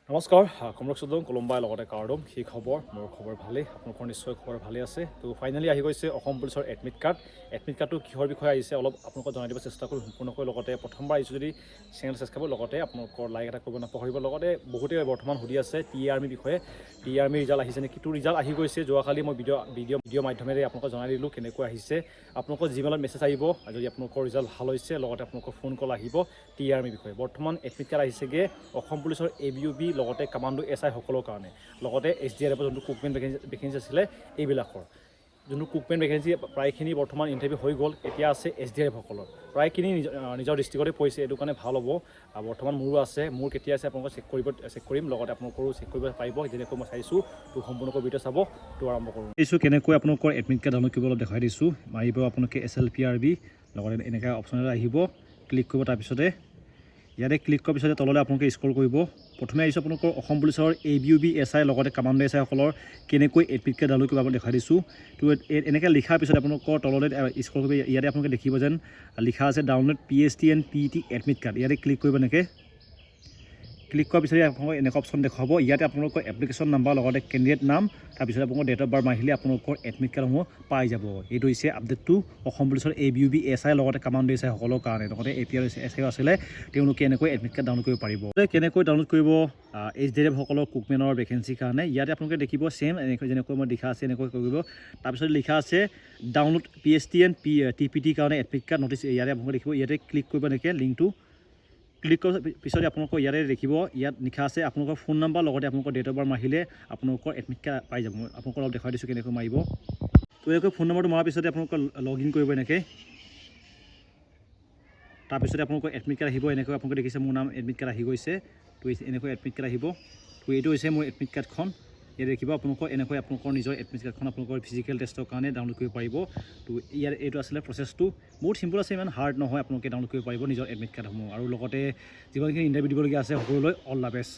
নমস্কাৰ কমৰক চৌধুৰী কলম্বাই লগতে কাৰ্ডম সেই খবৰ মোৰ খবৰ ভালেই আপোনালোকৰ নিশ্চয় খবৰ ভালে আছে তো ফাইনেলি আহি গৈছে অসম পুলিচৰ এডমিট কাৰ্ডটো কিহৰ বিষয়ে আহিছে অলপ আপোনালোকক জনাই দিব চেষ্টা কৰিম সম্পূৰ্ণকৈ লগতে প্ৰথমবাৰ আহিছোঁ যদি চেনেল ছাবস্ক্ৰাইব লগতে আপোনালোকৰ লাইক এটা কৰিব নাপাহৰিব লগতে বহুতে বৰ্তমান সুধি আছে টি আৰ্মিৰ বিষয়ে টি আৰ্মিৰ ৰিজাল্ট আহিছে নেকি তো ৰিজাল্ট আহি গৈছে যোৱাকালি মই ভিডিঅ' মাধ্যমেৰে আপোনালোকক জনাই দিলোঁ কেনেকৈ আহিছে আপোনালোকৰ জিমেইলত মেছেজ আহিব যদি আপোনালোকৰ ৰিজাল্ট ভাল হৈছে লগতে আপোনালোকৰ ফোন কল আহিব টি আৰ্মিৰ বিষয়ে বৰ্তমান এডমিট কাৰ্ড আহিছেগৈ অসম পুলিচৰ ABUB লগতে কামাণ্ডো SI সকলৰ কাৰণে লগতে SDRF যোনটো কুকমেন ভেকেঞ্চি আছিলে এইবিলাকৰ যোনটো কুকমেন ভেকেঞ্চি প্ৰায়খিনি বৰ্তমান ইণ্টাৰভিউ হৈ গ'ল এতিয়া আছে SDRF সকলৰ প্ৰায়খিনি নিজৰ ডিষ্ট্ৰিক্টতে পৰিছে এইটো কাৰণে ভাল হ'ব বৰ্তমান মোৰো আছে মোৰ কেতিয়া আছে আপোনালোকে চেক কৰিম লগতে আপোনালোকৰো চেক কৰিব পাৰিব যেনেকৈ মই চাইছোঁ তো সম্পূৰ্ণকৈ ভিডিঅ' চাব তো আৰম্ভ কৰোঁ দিছোঁ কেনেকৈ আপোনালোকৰ এডমিট কাৰ্ড ডাউনলোড কৰিব দেখাই দিছোঁ মাৰিব আপোনালোকে SLPRB লগতে এনেকৈ অপশ্যন এটা আহিব ক্লিক কৰিব তাৰপিছতে ইয়াতে ক্লিক কৰাৰ পিছতে তললৈ আপোনালোকে স্ক্ৰল কৰিব প্ৰথমে আহিছোঁ আপোনালোকৰ অসম পুলিচৰ ABUB SI লগতে কামাণ্ডো SI সকলৰ কেনেকৈ এডমিট কাৰ্ড ডাউনলোড কৰিব আপোনাক দেখাই দিছোঁ তো এনেকৈ লিখাৰ পিছত আপোনালোকৰ তললৈ স্ক্ৰল কৰিব ইয়াতে আপোনালোকে দেখিব যেন লিখা আছে download PST and PET admit card ইয়াতে ক্লিক কৰিব এনেকৈ ক্লিক কৰাৰ পিছতে আপোনালোকৰ এনেকুৱা অপশ্যন দেখুৱাব ইয়াতে আপোনালোকৰ এপ্লিকেশ্যন নাম্বাৰ লগতে কেণ্ডিডেট নাম তাৰপিছত আপোনালোকৰ ডেট অফ বাৰ্থ মাৰিলে আপোনালোকৰ এডমিট কাৰ্ডসমূহ পাই যাব এইটো হৈছে আপডেটটো অসম পুলিচৰ ABUB SI লগতে কামাণ্ডো SI সকলৰ কাৰণে লগতে APR SI আছিলে তেওঁলোকে এনেকৈ এডমিট কাৰ্ড ডাউনলোড কৰিব পাৰিব কেনেকৈ ডাউনলোড কৰিব SDRF সকলৰ কুকমেনৰ ভেকেঞ্চিৰ কাৰণে ইয়াতে আপোনালোকে দেখিব ছেম এনেকৈ যেনেকৈ মই লিখা আছে এনেকৈ কৰিব তাৰপিছত লিখা আছে ডাউনলোড PST and TPT কাৰণে এডমিট কাৰ্ড নটিচ ইয়াতে আপোনালোকে দেখিব ইয়াতে ক্লিক কৰিব এনেকৈ লিংকটো ক্লিক কৰাৰ পিছতে আপোনালোকৰ ইয়াতে দেখিব ইয়াত লিখা আছে আপোনালোকৰ ফোন নম্বৰ লগতে আপোনালোকৰ ডেট অফ বাৰ্থ মাৰিলে আপোনালোকৰ এডমিট কাৰ্ড পাই যাব মই আপোনালোকক অলপ দেখাই দিছোঁ কেনেকৈ মাৰিব তো এনেকৈ ফোন নম্বৰটো মৰাৰ পিছতে আপোনালোকৰ লগ ইন কৰিব এনেকৈ তাৰপিছতে আপোনালোকৰ এডমিট কাৰ্ড আহিব এনেকৈ আপোনালোকে দেখিছে মোৰ নাম এডমিট কাৰ্ড আহি গৈছে তো এনেকৈ এডমিট কাৰ্ড আহিব তো এইটো হৈছে মোৰ এডমিট কাৰ্ডখন ইয়াত দেখিব আপোনালোকৰ এনেকৈ আপোনালোকৰ নিজৰ এডমিট কাৰ্ডখন আপোনালোকৰ ফিজিকেল টেষ্টৰ কাৰণে ডাউনলোড কৰিব পাৰিব তো ইয়াৰ এইটো আছিলে প্ৰচেছটো বহুত চিম্পল আছে ইমান হাৰ্ড নহয় আপোনালোকে ডাউনলোড কৰিব পাৰিব নিজৰ এডমিট কাৰ্ডসমূহ আৰু লগতে যিমানখিনি ইণ্টাৰভিউ দিবলগীয়া আছে সকলোলৈ অল দ্য বেষ্ট